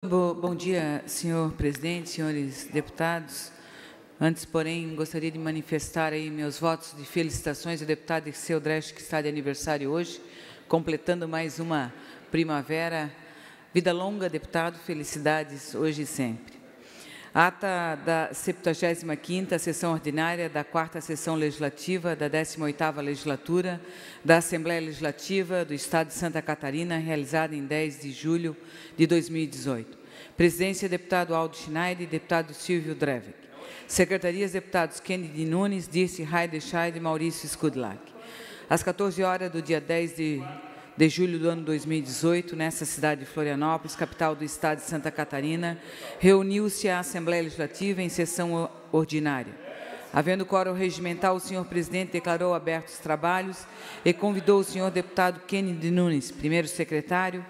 Bom dia, senhor presidente, senhores deputados. Antes, porém, gostaria de manifestar aí meus votos de felicitações ao deputado Dirceu Dresch, que está de aniversário hoje, completando mais uma primavera. Vida longa, deputado, felicidades hoje e sempre. Ata da 75ª sessão ordinária da 4ª sessão legislativa da 18ª legislatura da Assembleia Legislativa do Estado de Santa Catarina, realizada em 10 de julho de 2018. Presidência, deputado Aldo Schneider e deputado Silvio Drevig. Secretarias, deputados Kennedy Nunes, Dirce Heidescheid e Maurício Skudlak. Às 14 horas do dia 10 de julho do ano 2018, nessa cidade de Florianópolis, capital do Estado de Santa Catarina, reuniu-se a Assembleia Legislativa em sessão ordinária. Havendo quórum regimental, o senhor presidente declarou abertos os trabalhos e convidou o senhor deputado Kennedy Nunes, primeiro secretário,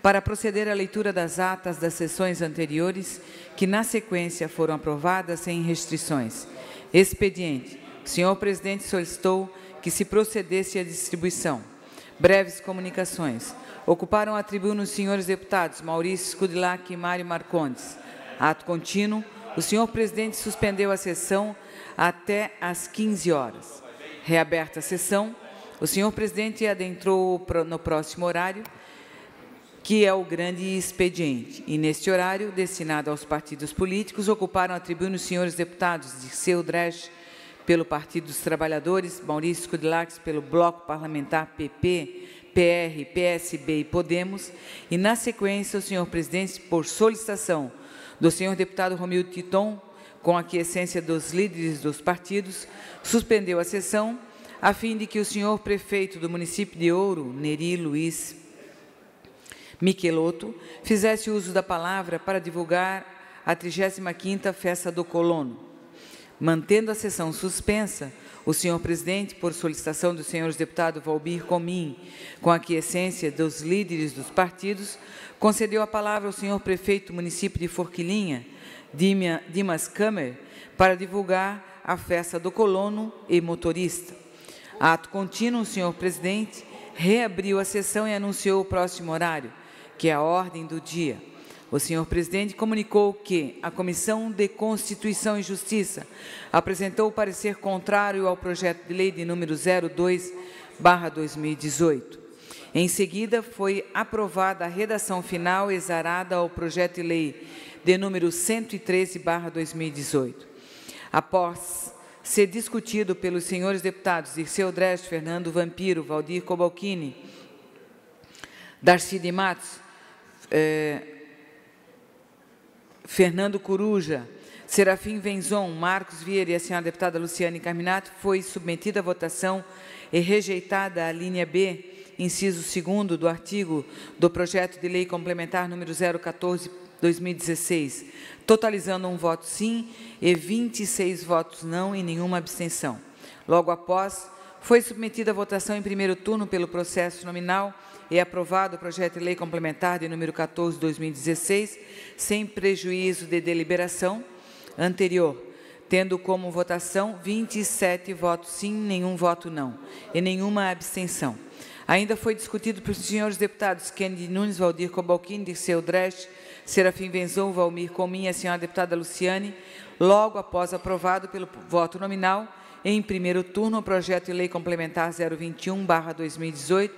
para proceder à leitura das atas das sessões anteriores, que na sequência foram aprovadas sem restrições. Expediente. O senhor presidente solicitou que se procedesse à distribuição. Breves comunicações. Ocuparam a tribuna os senhores deputados Maurício Skudlak e Mário Marcondes. Ato contínuo. O senhor presidente suspendeu a sessão até às 15 horas. Reaberta a sessão, o senhor presidente adentrou no próximo horário, que é o grande expediente. E, neste horário, destinado aos partidos políticos, ocuparam a tribuna os senhores deputados Dirceu Dresch, pelo Partido dos Trabalhadores, Maurício Skudlak, pelo Bloco Parlamentar PP, PR, PSB e Podemos, e, na sequência, o senhor presidente, por solicitação do senhor deputado Romildo Titon, com a aquiescência dos líderes dos partidos, suspendeu a sessão, a fim de que o senhor prefeito do município de Ouro, Neri Luiz Michelotto, fizesse uso da palavra para divulgar a 35ª Festa do Colono. Mantendo a sessão suspensa, o senhor presidente, por solicitação do senhor deputado Valbir Comim, com a aquiescência dos líderes dos partidos, concedeu a palavra ao senhor prefeito do município de Forquilinha, Dimas Kammer, para divulgar a Festa do Colono e motorista. Ato contínuo, o senhor presidente reabriu a sessão e anunciou o próximo horário, que é a ordem do dia. O senhor presidente comunicou que a Comissão de Constituição e Justiça apresentou o parecer contrário ao projeto de lei de número 02/2018. Em seguida, foi aprovada a redação final exarada ao projeto de lei de número 113/2018. Após ser discutido pelos senhores deputados Dirceu Dresch, Fernando Vampiro, Valdir Cobalcini, Darcy de Matos, Fernando Coruja, Serafim Venzon, Marcos Vieira e a senhora deputada Luciane Carminato, foi submetida à votação e rejeitada a linha B, inciso 2º do artigo do projeto de lei complementar número 014/2016, totalizando um voto sim e 26 votos não e nenhuma abstenção. Logo após, foi submetida à votação em primeiro turno pelo processo nominal e aprovado o projeto de lei complementar de número 14/2016, sem prejuízo de deliberação anterior, tendo como votação 27 votos sim, nenhum voto não e nenhuma abstenção. Ainda foi discutido pelos senhores deputados Kennedy Nunes, Valdir Cobalcini, Dirceu Dresch, Serafim Venzon, Valmir Comim e a senhora deputada Luciane, logo após aprovado pelo voto nominal, em primeiro turno, o projeto de lei complementar 021/2018,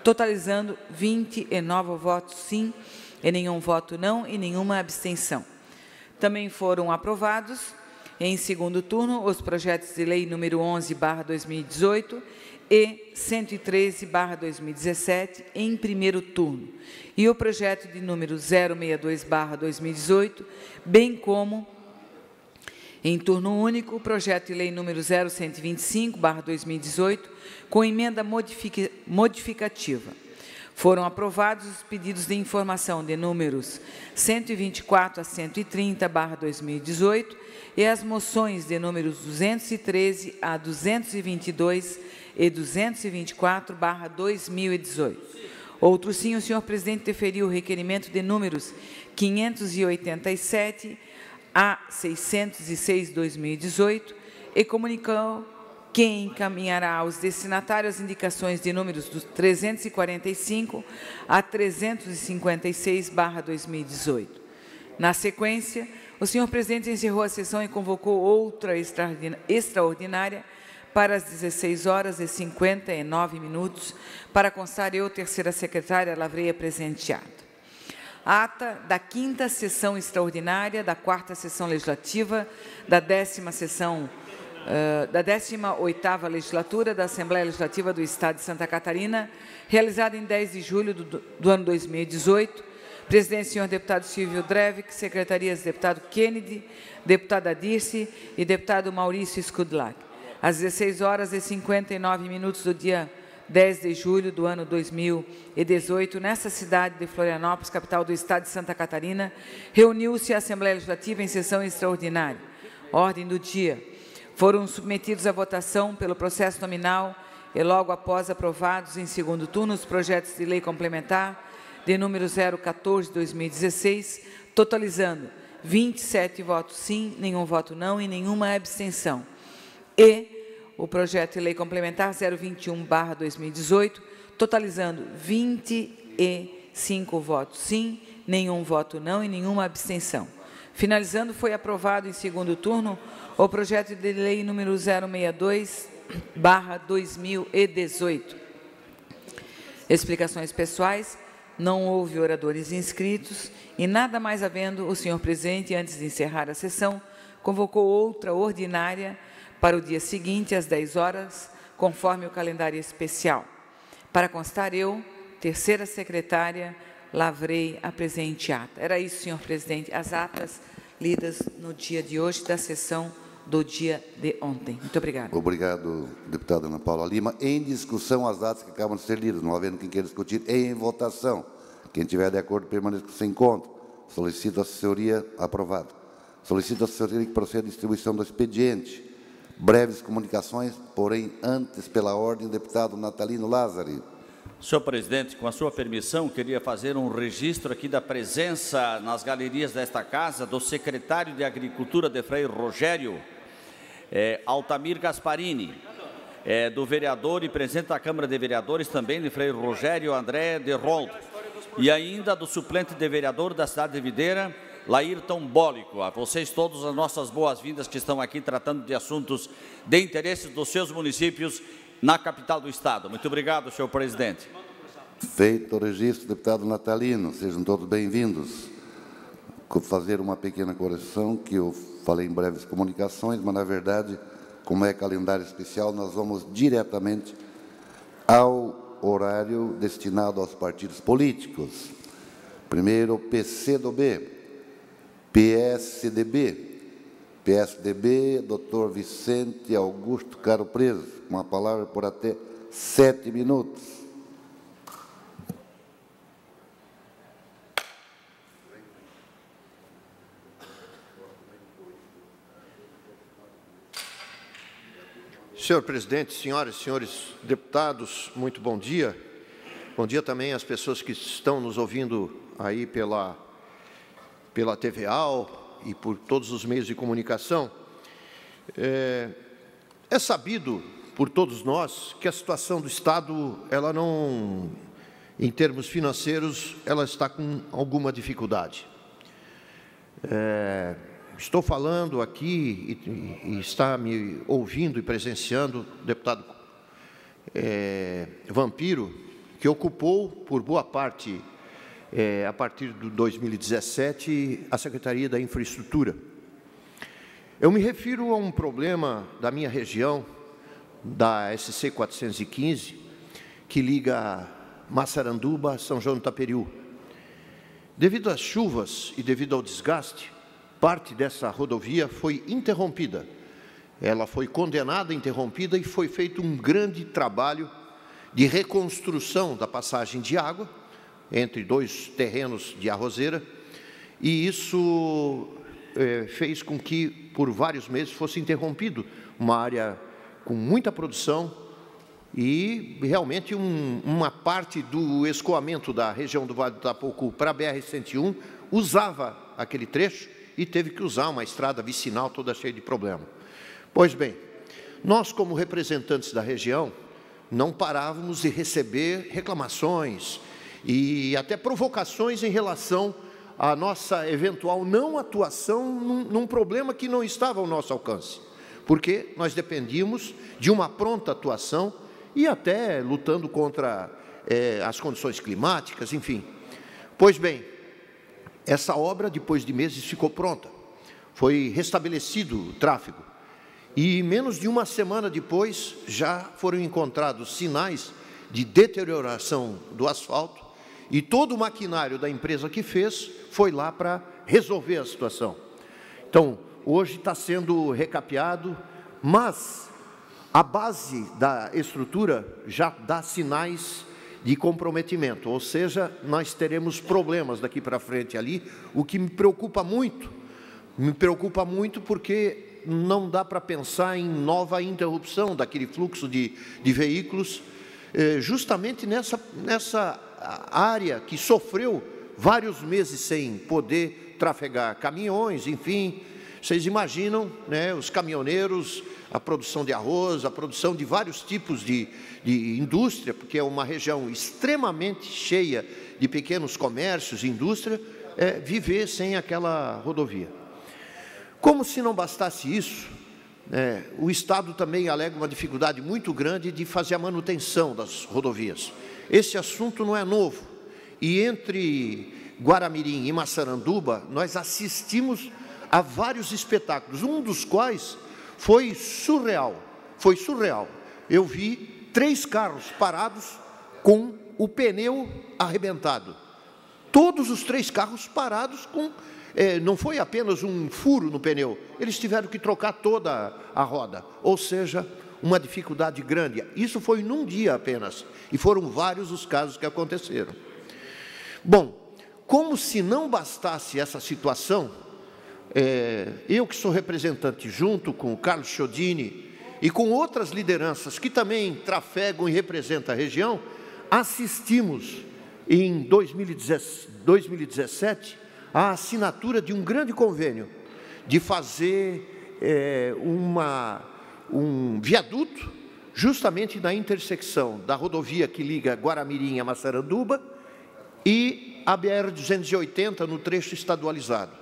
totalizando 29 votos sim e nenhum voto não e nenhuma abstenção. Também foram aprovados, em segundo turno, os projetos de lei número 11/2018 e 113/2017, em primeiro turno, e o projeto de número 062/2018, bem como, em turno único, o projeto de lei número 0125/2018, com emenda modificativa. Foram aprovados os pedidos de informação de números 124 a 130/2018 e as moções de números 213 a 222 e 224/2018. Outro sim, o senhor presidente deferiu o requerimento de números 587 a 606/2018 e comunicou que encaminhará aos destinatários as indicações de números dos 345 a 356/2018. Na sequência, o senhor presidente encerrou a sessão e convocou outra extraordinária para as 16h59, para constar eu, terceira secretária, lavrei a presenteada. A ata da 5ª sessão extraordinária da 4ª sessão legislativa da 18ª legislatura da Assembleia Legislativa do Estado de Santa Catarina, realizada em 10 de julho do ano 2018. Presidente, senhor deputado Silvio Drevic, secretarias deputado Kennedy, deputada Dirce e deputado Maurício Skudlac. Às 16h59 do dia 10 de julho do ano 2018, nessa cidade de Florianópolis, capital do Estado de Santa Catarina, reuniu-se a Assembleia Legislativa em sessão extraordinária. Ordem do dia. Foram submetidos à votação pelo processo nominal e logo após aprovados em segundo turno os projetos de lei complementar de número 014/2016, totalizando 27 votos sim, nenhum voto não e nenhuma abstenção. E o projeto de lei complementar 021/2018, totalizando 25 votos sim, nenhum voto não e nenhuma abstenção. Finalizando, foi aprovado em segundo turno o projeto de lei número 062/2018. Explicações pessoais. Não houve oradores inscritos e, nada mais havendo, o senhor presidente, antes de encerrar a sessão, convocou outra ordinária para o dia seguinte, às 10 horas, conforme o calendário especial. Para constar, eu, terceira secretária, lavrei a presente ata. Era isso, senhor presidente, as atas lidas no dia de hoje da sessão do dia de ontem. Muito obrigada. Obrigado, deputada Ana Paula Lima. Em discussão, as atas que acabam de ser lidas, não havendo quem queira discutir, em votação. Quem estiver de acordo, permaneça sem encontro. Solicito a assessoria, aprovado. Solicito a assessoria que proceda à distribuição do expediente. Breves comunicações, porém, antes, pela ordem, deputado Natalino Lázari. Senhor presidente, com a sua permissão, queria fazer um registro aqui da presença nas galerias desta casa do secretário de Agricultura de Frei Rogério, Altamir Gasparini, do vereador e presidente da Câmara de Vereadores também de Frei Rogério, André de Roldo, e ainda do suplente de vereador da cidade de Videira, Laírton Bólico. A vocês todos as nossas boas-vindas que estão aqui tratando de assuntos de interesse dos seus municípios na capital do Estado. Muito obrigado, senhor presidente. Feito o registro, deputado Natalino, sejam todos bem-vindos. Vou fazer uma pequena correção, que eu falei em breves comunicações, mas, na verdade, como é calendário especial, nós vamos diretamente ao horário destinado aos partidos políticos. Primeiro, PCdoB. PSDB, Dr. Vicente Augusto Caro Preso, com a palavra por até 7 minutos. Senhor presidente, senhoras e senhores deputados, muito bom dia. Bom dia também às pessoas que estão nos ouvindo aí pela TVAL e por todos os meios de comunicação. É sabido por todos nós que a situação do Estado, ela não, em termos financeiros, ela está com alguma dificuldade. Estou falando aqui e está me ouvindo e presenciando o deputado Vampiro, que ocupou por boa parte a partir de 2017, a Secretaria da Infraestrutura. Eu me refiro a um problema da minha região, da SC 415, que liga Massaranduba a São João do Taperiú. Devido às chuvas e devido ao desgaste, parte dessa rodovia foi interrompida. Ela foi condenada, interrompida, e foi feito um grande trabalho de reconstrução da passagem de água entre dois terrenos de arrozeira, e isso fez com que, por vários meses, fosse interrompido uma área com muita produção e, realmente, uma parte do escoamento da região do Vale do Tapocu para a BR-101 usava aquele trecho e teve que usar uma estrada vicinal toda cheia de problema. Pois bem, nós, como representantes da região, não parávamos de receber reclamações e até provocações em relação a nossa eventual não atuação num problema que não estava ao nosso alcance, porque nós dependíamos de uma pronta atuação e até lutando contra as condições climáticas, enfim. Pois bem, essa obra, depois de meses, ficou pronta. Foi restabelecido o tráfego. E menos de uma semana depois, já foram encontrados sinais de deterioração do asfalto e todo o maquinário da empresa que fez foi lá para resolver a situação. Então, hoje está sendo recapeado, mas a base da estrutura já dá sinais de comprometimento, ou seja, nós teremos problemas daqui para frente ali, o que me preocupa muito porque não dá para pensar em nova interrupção daquele fluxo de veículos, justamente nessa área que sofreu vários meses sem poder trafegar caminhões, enfim. Vocês imaginam, né, os caminhoneiros, a produção de arroz, a produção de vários tipos de indústria, porque é uma região extremamente cheia de pequenos comércios e indústria, viver sem aquela rodovia. Como se não bastasse isso, o Estado também alega uma dificuldade muito grande de fazer a manutenção das rodovias. Esse assunto não é novo, e entre Guaramirim e Massaranduba, nós assistimos a vários espetáculos, um dos quais foi surreal. Eu vi 3 carros parados com o pneu arrebentado. Todos os 3 carros parados com... não foi apenas um furo no pneu, eles tiveram que trocar toda a roda, ou seja, uma dificuldade grande. Isso foi num dia apenas, e foram vários os casos que aconteceram. Bom, como se não bastasse essa situação, eu que sou representante junto com o Carlos Chiodini e com outras lideranças que também trafegam e representam a região, assistimos em 2017 a assinatura de um grande convênio de fazer um viaduto justamente na intersecção da rodovia que liga Guaramirim a Massaranduba e a BR-280 no trecho estadualizado.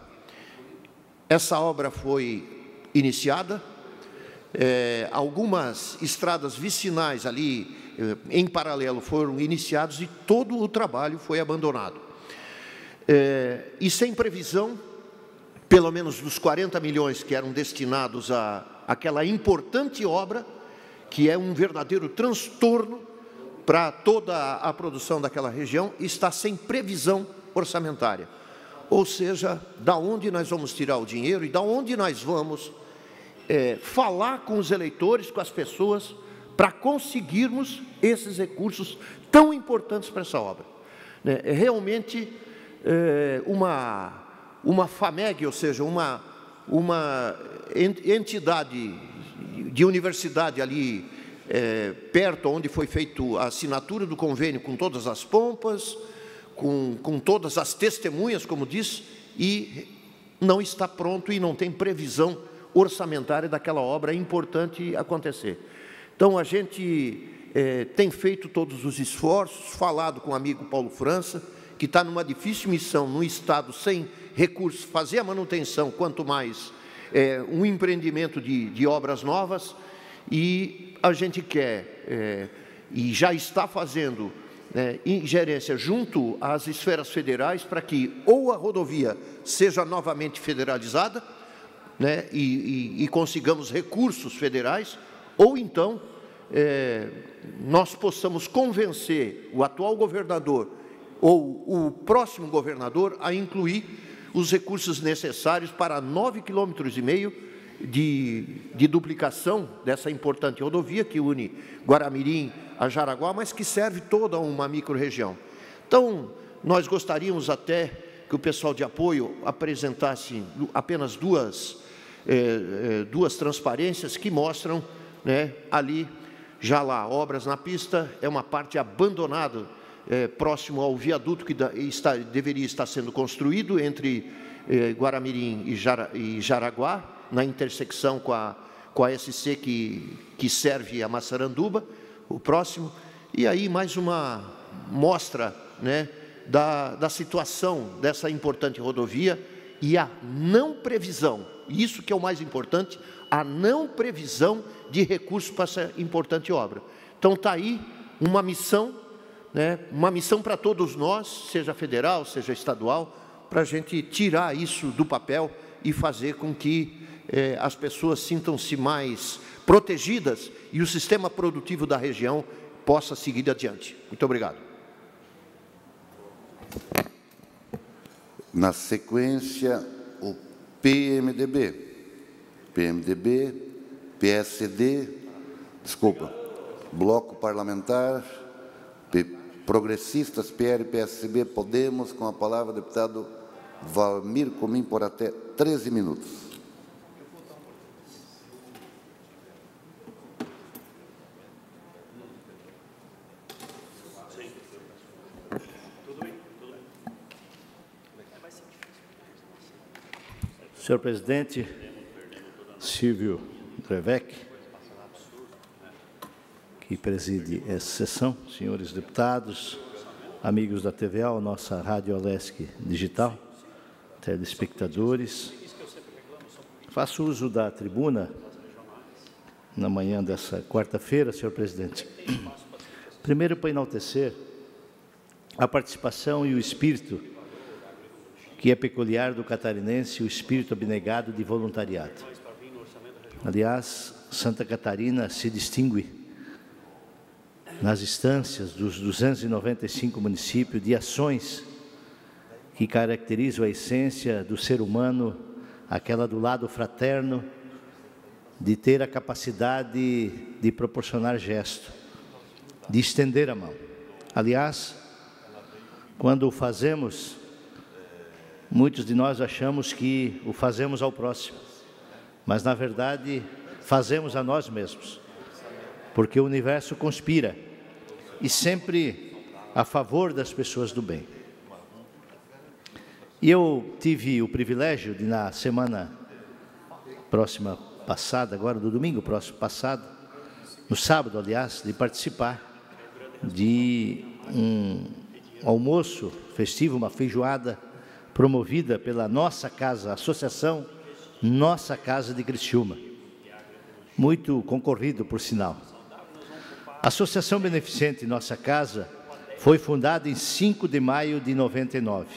Essa obra foi iniciada, algumas estradas vicinais ali em paralelo foram iniciadas e todo o trabalho foi abandonado. E sem previsão, pelo menos dos 40 milhões que eram destinados àquela importante obra, que é um verdadeiro transtorno para toda a produção daquela região, está sem previsão orçamentária. Ou seja, da onde nós vamos tirar o dinheiro e da onde nós vamos falar com os eleitores, com as pessoas, para conseguirmos esses recursos tão importantes para essa obra. É realmente uma FAMEG, ou seja, uma entidade de universidade ali perto, onde foi feita a assinatura do convênio com todas as pompas, com todas as testemunhas, como diz, e não está pronto e não tem previsão orçamentária daquela obra importante acontecer. Então, a gente tem feito todos os esforços, falado com o amigo Paulo França, que está numa difícil missão no Estado, sem recursos, fazer a manutenção, quanto mais um empreendimento de obras novas, e a gente quer, e já está fazendo, ingerência junto às esferas federais para que ou a rodovia seja novamente federalizada, e consigamos recursos federais, ou então nós possamos convencer o atual governador ou o próximo governador a incluir os recursos necessários para 9,5 km de duplicação dessa importante rodovia que une Guaramirim a Jaraguá, mas que serve toda uma microrregião. Então, nós gostaríamos até que o pessoal de apoio apresentasse apenas duas transparências que mostram, ali, já lá, obras na pista, é uma parte abandonada, próximo ao viaduto que deveria estar sendo construído entre Guaramirim e Jaraguá, na intersecção com a SC que serve a Massaranduba, o próximo. E aí mais uma mostra, da situação dessa importante rodovia e a não previsão, isso que é o mais importante, a não previsão de recursos para essa importante obra. Então, está aí uma missão, né, uma missão para todos nós, seja federal, seja estadual, para a gente tirar isso do papel e fazer com que as pessoas sintam-se mais protegidas e o sistema produtivo da região possa seguir adiante. Muito obrigado. Na sequência, o PMDB, PSD, desculpa, Bloco Parlamentar, Progressistas, PL, PSB, Podemos, com a palavra o deputado Valmir Comim, por até 13 minutos. Senhor presidente, Silvio Drevec, que preside essa sessão, senhores deputados, amigos da TVA, nossa Rádio Alesc Digital, telespectadores, faço uso da tribuna na manhã dessa quarta-feira, senhor presidente. Primeiro, para enaltecer a participação e o espírito que é peculiar do catarinense, o espírito abnegado de voluntariado. Aliás, Santa Catarina se distingue nas instâncias dos 295 municípios de ações que caracterizam a essência do ser humano, aquela do lado fraterno, de ter a capacidade de proporcionar gesto, de estender a mão. Aliás, quando o fazemos, muitos de nós achamos que o fazemos ao próximo, mas, na verdade, fazemos a nós mesmos, porque o universo conspira, e sempre a favor das pessoas do bem. E eu tive o privilégio de, na semana próxima passada, agora do domingo próximo passado, no sábado, aliás, de participar de um almoço festivo, uma feijoada, promovida pela Nossa Casa, Associação Nossa Casa de Criciúma, muito concorrido, por sinal. A Associação Beneficente Nossa Casa foi fundada em 5 de maio de 99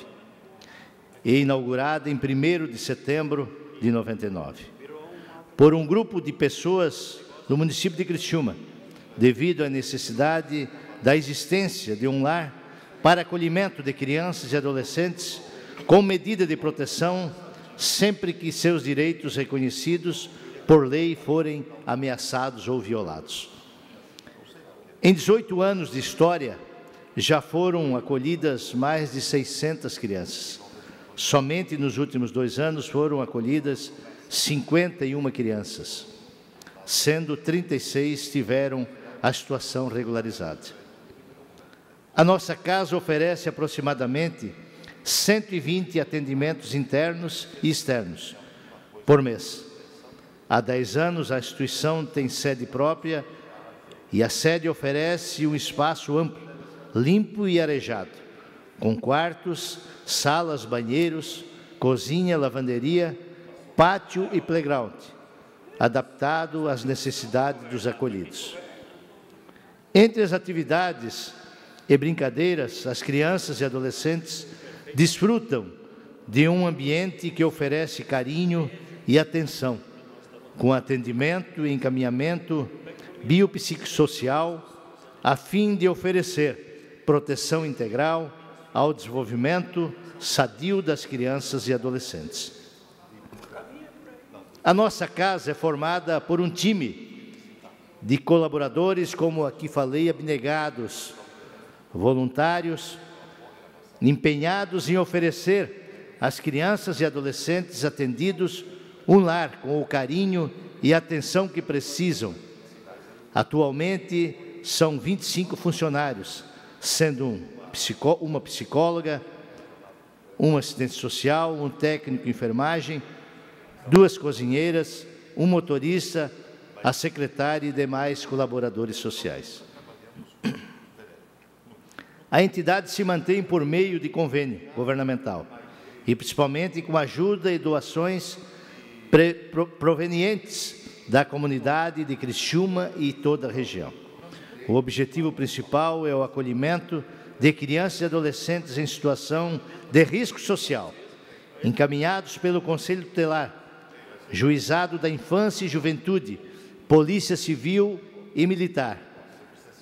e inaugurada em 1º de setembro de 99, por um grupo de pessoas do município de Criciúma, devido à necessidade da existência de um lar para acolhimento de crianças e adolescentes com medida de proteção sempre que seus direitos reconhecidos por lei forem ameaçados ou violados. Em 18 anos de história, já foram acolhidas mais de 600 crianças. Somente nos últimos 2 anos foram acolhidas 51 crianças, sendo 36 tiveram a situação regularizada. A nossa casa oferece aproximadamente 120 atendimentos internos e externos por mês. Há 10 anos, a instituição tem sede própria e a sede oferece um espaço amplo, limpo e arejado, com quartos, salas, banheiros, cozinha, lavanderia, pátio e playground, adaptado às necessidades dos acolhidos. Entre as atividades e brincadeiras, as crianças e adolescentes desfrutam de um ambiente que oferece carinho e atenção, com atendimento e encaminhamento biopsicossocial, a fim de oferecer proteção integral ao desenvolvimento sadio das crianças e adolescentes. A nossa casa é formada por um time de colaboradores, como aqui falei, abnegados, voluntários, empenhados em oferecer às crianças e adolescentes atendidos um lar com o carinho e atenção que precisam. Atualmente, são 25 funcionários, sendo uma psicóloga, um assistente social, um técnico de enfermagem, 2 cozinheiras, um motorista, a secretária e demais colaboradores sociais. a entidade se mantém por meio de convênio governamental e principalmente com ajuda e doações provenientes da comunidade de Criciúma e toda a região. O objetivo principal é o acolhimento de crianças e adolescentes em situação de risco social, encaminhados pelo Conselho Tutelar, Juizado da Infância e Juventude, Polícia Civil e Militar,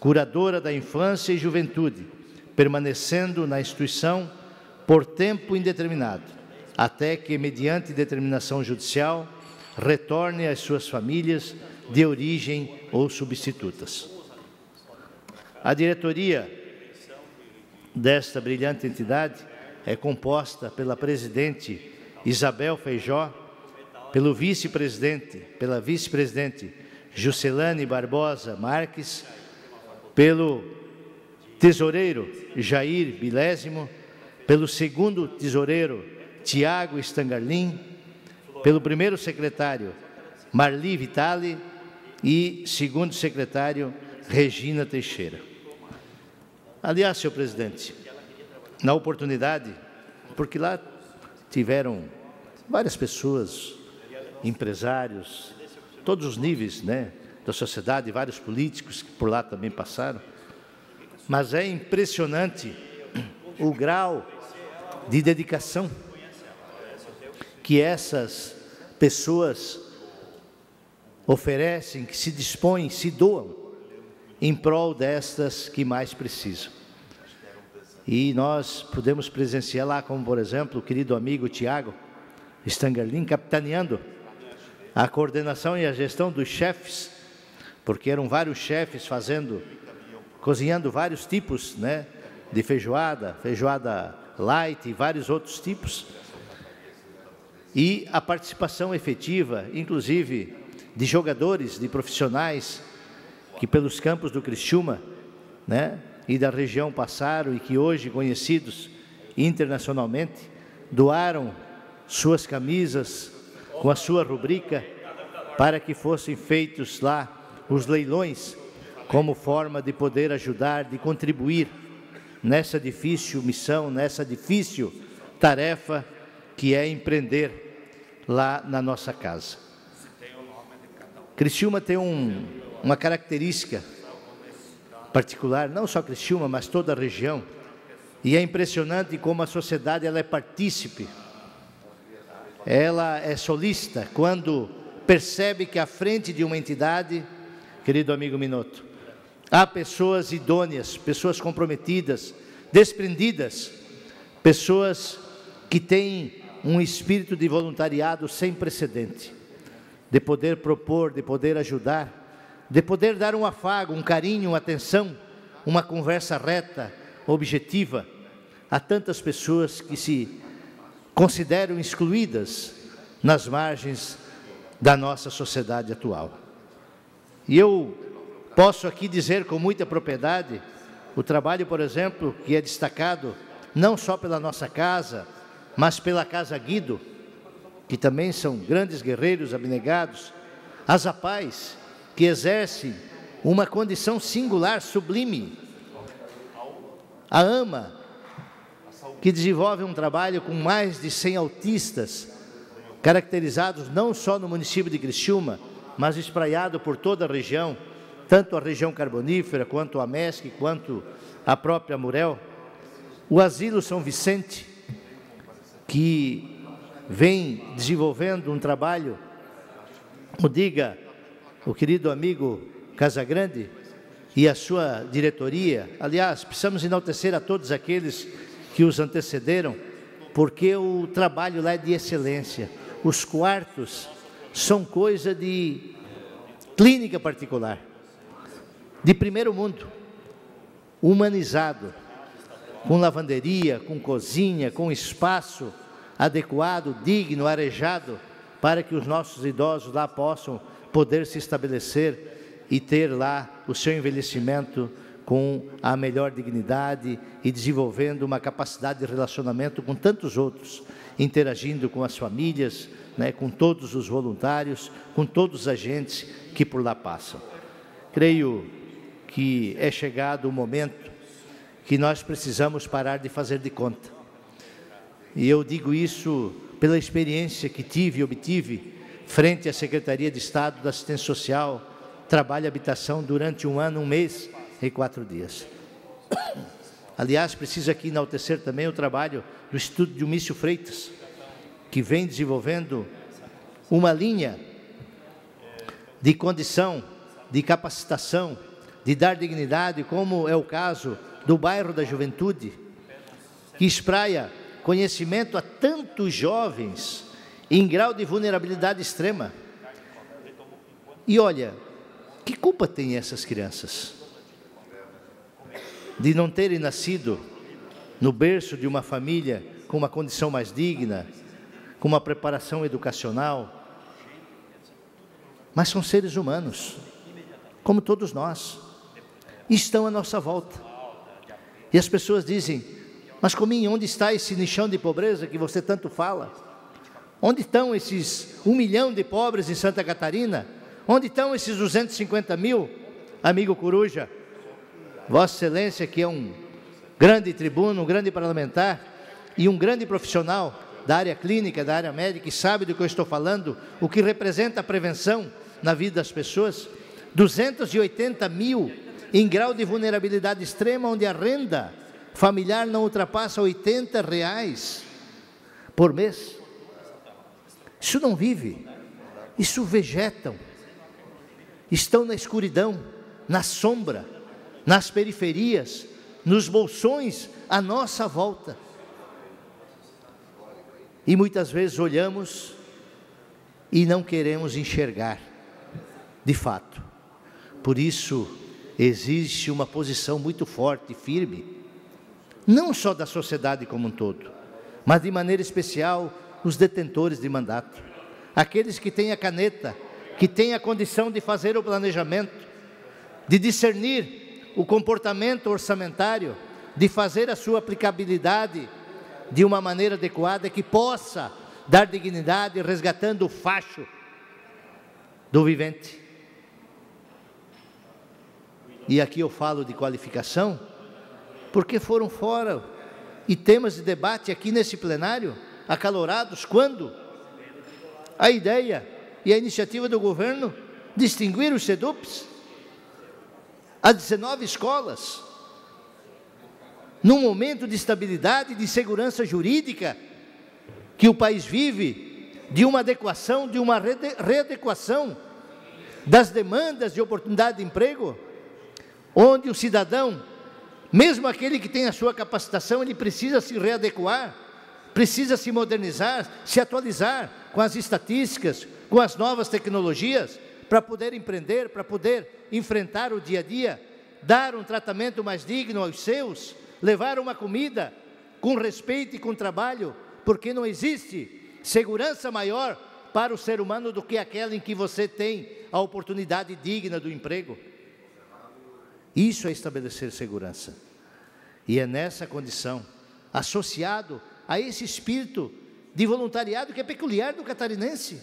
Curadora da Infância e Juventude, permanecendo na instituição por tempo indeterminado, até que, mediante determinação judicial, retorne às suas famílias de origem ou substitutas. A diretoria desta brilhante entidade é composta pela presidente Isabel Feijó, pela vice-presidente Juscelane Barbosa Marques, pelo tesoureiro Jair Bilésimo, pelo segundo tesoureiro Tiago Stangarlin, pelo primeiro secretário Marli Vitali e segundo secretário Regina Teixeira. Aliás, senhor presidente, na oportunidade, porque lá tiveram várias pessoas, empresários, todos os níveis, né, da sociedade, vários políticos que por lá também passaram, mas é impressionante o grau de dedicação que essas pessoas oferecem, que se dispõem, se doam em prol destas que mais precisam. E nós podemos presenciar lá, como por exemplo, o querido amigo Tiago Stangarlin, capitaneando a coordenação e a gestão dos chefes, porque eram vários chefes cozinhando vários tipos, né, de feijoada light e vários outros tipos. E a participação efetiva, inclusive, de jogadores, de profissionais que pelos campos do Criciúma, né, e da região passaram e que hoje conhecidos internacionalmente, doaram suas camisas com a sua rubrica para que fossem feitos lá os leilões como forma de poder ajudar, de contribuir nessa difícil missão, nessa difícil tarefa que é empreender lá na nossa casa. Criciúma tem uma característica particular, não só Criciúma, mas toda a região, e é impressionante como a sociedade ela é partícipe, ela é solícita quando percebe que à frente de uma entidade, querido amigo Minotto, há pessoas idôneas, pessoas comprometidas, desprendidas, pessoas que têm um espírito de voluntariado sem precedente, de poder propor, de poder ajudar, de poder dar um afago, um carinho, uma atenção, uma conversa reta, objetiva, a tantas pessoas que se consideram excluídas nas margens da nossa sociedade atual. E eu posso aqui dizer com muita propriedade o trabalho, por exemplo, que é destacado não só pela nossa casa, mas pela Casa Guido, que também são grandes guerreiros abnegados, as APAES, que exercem uma condição singular, sublime, a AMA, que desenvolve um trabalho com mais de 100 autistas, caracterizados não só no município de Criciúma, mas espraiado por toda a região, tanto a região carbonífera, quanto a MESC, quanto a própria Murel. O Asilo São Vicente, que vem desenvolvendo um trabalho, o querido amigo Casagrande e a sua diretoria. Aliás, precisamos enaltecer a todos aqueles que os antecederam, porque o trabalho lá é de excelência. Os quartos são coisa de clínica particular, de primeiro mundo, humanizado, com lavanderia, com cozinha, com espaço adequado, digno, arejado, para que os nossos idosos lá possam poder se estabelecer e ter lá o seu envelhecimento com a melhor dignidade e desenvolvendo uma capacidade de relacionamento com tantos outros, interagindo com as famílias, né, com todos os voluntários, com todos os agentes que por lá passam. Creio que é chegado o momento que nós precisamos parar de fazer de conta. E eu digo isso pela experiência que tive e obtive frente à Secretaria de Estado da Assistência Social, Trabalho e Habitação durante 1 ano, 1 mês e 4 dias. Aliás, preciso aqui enaltecer também o trabalho do Instituto Dionísio Freitas, que vem desenvolvendo uma linha de condição, de capacitação, de dar dignidade, como é o caso do bairro da Juventude, que espraia conhecimento a tantos jovens em grau de vulnerabilidade extrema. E olha, que culpa tem essas crianças de não terem nascido no berço de uma família com uma condição mais digna, com uma preparação educacional? Mas são seres humanos, como todos nós, e estão à nossa volta. E as pessoas dizem: mas Cominho, onde está esse nichão de pobreza que você tanto fala? Onde estão esses 1 milhão de pobres em Santa Catarina? Onde estão esses 250 mil? Amigo Coruja, Vossa Excelência, que é um grande tribuno, um grande parlamentar e um grande profissional da área clínica, da área médica, e sabe do que eu estou falando, o que representa a prevenção na vida das pessoas. 280 mil em grau de vulnerabilidade extrema, onde a renda familiar não ultrapassa R$80 por mês. Isso não vive, isso vegetam, estão na escuridão, na sombra, nas periferias, nos bolsões à nossa volta. E muitas vezes olhamos e não queremos enxergar, de fato. Por isso, existe uma posição muito forte e firme, não só da sociedade como um todo, mas de maneira especial os detentores de mandato, aqueles que têm a caneta, que têm a condição de fazer o planejamento, de discernir o comportamento orçamentário, de fazer a sua aplicabilidade de uma maneira adequada, que possa dar dignidade, resgatando o facho do vivente. E aqui eu falo de qualificação, porque foram fora e temas de debate aqui nesse plenário, acalorados, quando a ideia e a iniciativa do governo distinguir os SEDUPs a 19 escolas, num momento de estabilidade e de segurança jurídica que o país vive, de uma adequação, de uma readequação das demandas de oportunidade de emprego, onde o cidadão, mesmo aquele que tem a sua capacitação, ele precisa se readequar, precisa se modernizar, se atualizar com as estatísticas, com as novas tecnologias, para poder empreender, para poder enfrentar o dia a dia, dar um tratamento mais digno aos seus, levar uma comida com respeito e com trabalho, porque não existe segurança maior para o ser humano do que aquela em que você tem a oportunidade digna do emprego. Isso é estabelecer segurança. E é nessa condição, associado a esse espírito de voluntariado que é peculiar do catarinense,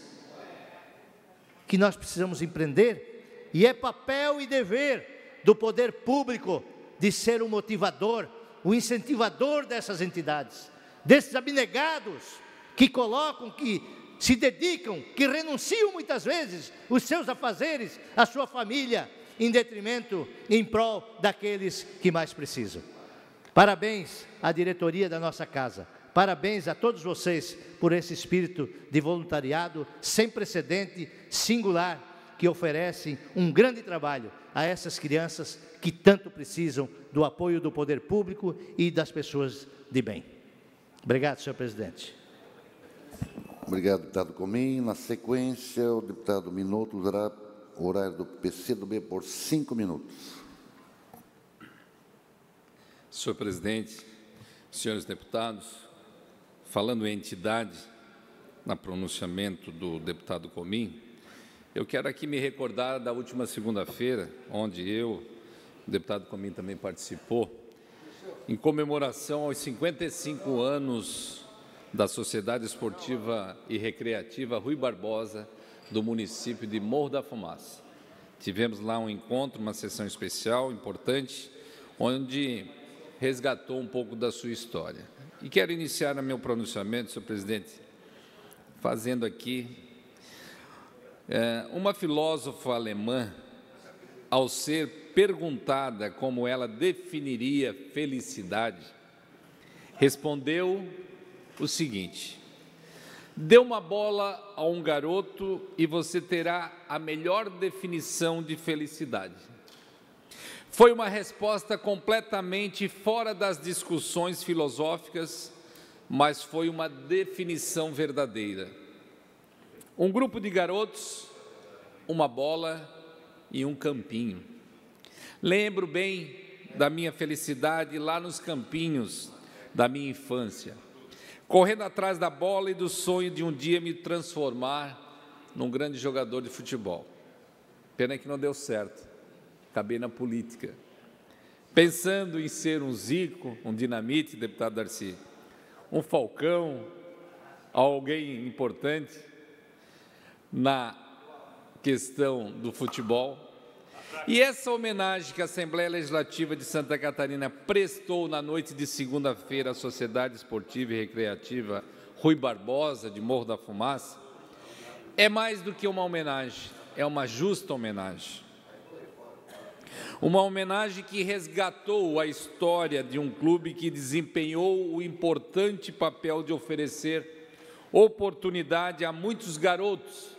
que nós precisamos empreender, e é papel e dever do poder público de ser o motivador, o incentivador dessas entidades, desses abnegados que colocam, que se dedicam, que renunciam muitas vezes os seus afazeres, a sua família, em detrimento, em prol daqueles que mais precisam. Parabéns à diretoria da nossa casa, parabéns a todos vocês por esse espírito de voluntariado sem precedente, singular, que oferecem um grande trabalho a essas crianças que tanto precisam do apoio do poder público e das pessoas de bem. Obrigado, senhor presidente. Obrigado, deputado Comim. Na sequência, o deputado Minuto usará o horário do PCdoB por 5 minutos. Senhor presidente, senhores deputados, falando em entidade, no pronunciamento do deputado Comim, eu quero aqui me recordar da última segunda-feira, onde o deputado Comim também participou, em comemoração aos 55 anos da Sociedade Esportiva e Recreativa Rui Barbosa, do município de Morro da Fumaça. Tivemos lá um encontro, uma sessão especial, importante, onde resgatou um pouco da sua história. E quero iniciar o meu pronunciamento, senhor presidente, fazendo aqui uma filósofa alemã, ao ser perguntada como ela definiria felicidade, respondeu o seguinte: dê uma bola a um garoto e você terá a melhor definição de felicidade. Foi uma resposta completamente fora das discussões filosóficas, mas foi uma definição verdadeira. Um grupo de garotos, uma bola e um campinho. Lembro bem da minha felicidade lá nos campinhos da minha infância, correndo atrás da bola e do sonho de um dia me transformar num grande jogador de futebol. Pena que não deu certo, acabei na política, pensando em ser um Zico, um Dinamite, deputado Darcy, um Falcão, alguém importante na questão do futebol. E essa homenagem que a Assembleia Legislativa de Santa Catarina prestou na noite de segunda-feira à Sociedade Esportiva e Recreativa Rui Barbosa, de Morro da Fumaça, é mais do que uma homenagem, é uma justa homenagem. Uma homenagem que resgatou a história de um clube que desempenhou o importante papel de oferecer oportunidade a muitos garotos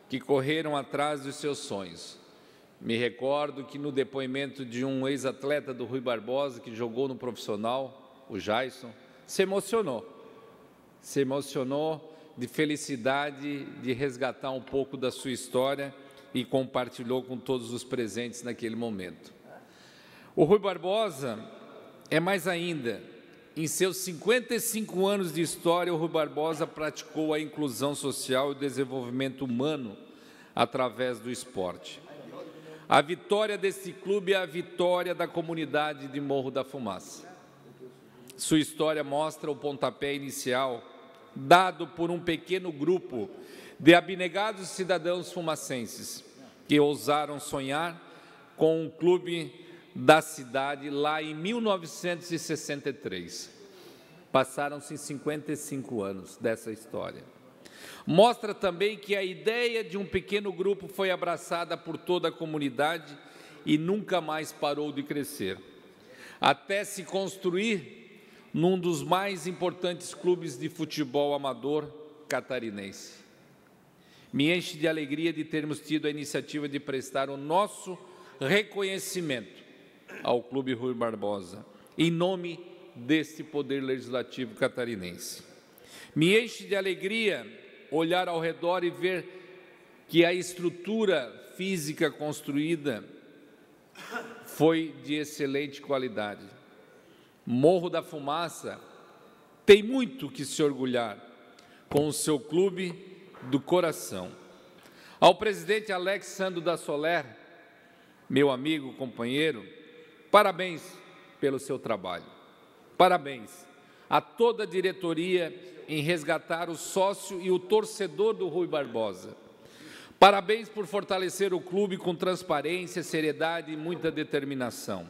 que correram atrás dos seus sonhos. Me recordo que no depoimento de um ex-atleta do Rui Barbosa, que jogou no profissional, o Jason, se emocionou de felicidade de resgatar um pouco da sua história e compartilhou com todos os presentes naquele momento. O Rui Barbosa é mais ainda. Em seus 55 anos de história, o Rui Barbosa praticou a inclusão social e o desenvolvimento humano através do esporte. A vitória desse clube é a vitória da comunidade de Morro da Fumaça. Sua história mostra o pontapé inicial dado por um pequeno grupo de abnegados cidadãos fumacenses que ousaram sonhar com um clube da cidade lá em 1963. Passaram-se 55 anos dessa história. Mostra também que a ideia de um pequeno grupo foi abraçada por toda a comunidade e nunca mais parou de crescer, até se construir num dos mais importantes clubes de futebol amador catarinense. Me enche de alegria de termos tido a iniciativa de prestar o nosso reconhecimento ao Clube Rui Barbosa, em nome deste Poder Legislativo catarinense. Me enche de alegria olhar ao redor e ver que a estrutura física construída foi de excelente qualidade. Morro da Fumaça tem muito que se orgulhar com o seu clube do coração. Ao presidente Alex Sandro da Soler, meu amigo, companheiro, parabéns pelo seu trabalho. Parabéns a toda a diretoria em resgatar o sócio e o torcedor do Rui Barbosa. Parabéns por fortalecer o clube com transparência, seriedade e muita determinação.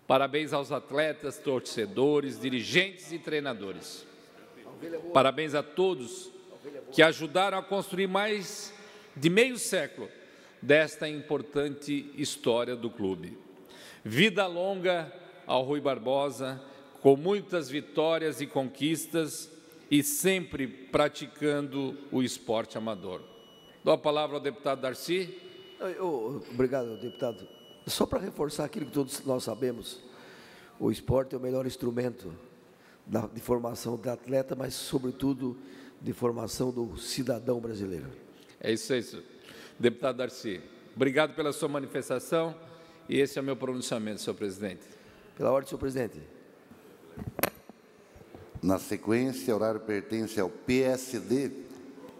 Parabéns aos atletas, torcedores, dirigentes e treinadores. Parabéns a todos que ajudaram a construir mais de meio século desta importante história do clube. Vida longa ao Rui Barbosa, com muitas vitórias e conquistas e sempre praticando o esporte amador. Dou a palavra ao deputado Darcy. Obrigado, deputado. Só para reforçar aquilo que todos nós sabemos, o esporte é o melhor instrumento de formação do atleta, mas, sobretudo, de formação do cidadão brasileiro. É isso aí, deputado Darcy. Obrigado pela sua manifestação e esse é o meu pronunciamento, senhor presidente. Pela ordem, senhor presidente. Na sequência, o horário pertence ao PSD.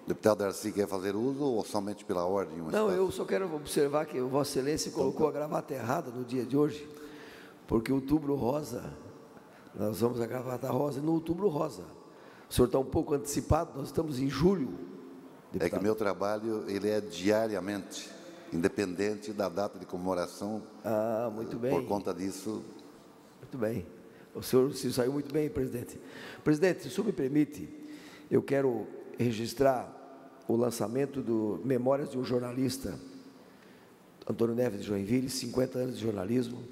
O deputado Darcy quer fazer uso ou somente pela ordem? Não, eu só quero observar que Vossa Excelência colocou a gravata errada no dia de hoje, porque outubro rosa, nós vamos a gravata rosa no outubro rosa. O senhor está um pouco antecipado, nós estamos em julho. Deputado. É que o meu trabalho ele é diariamente, independente da data de comemoração. Ah, muito bem. Por conta disso. Muito bem. O senhor se saiu muito bem, presidente. Presidente, se o senhor me permite, eu quero registrar o lançamento do Memórias de um Jornalista, Antônio Neves de Joinville, 50 anos de jornalismo,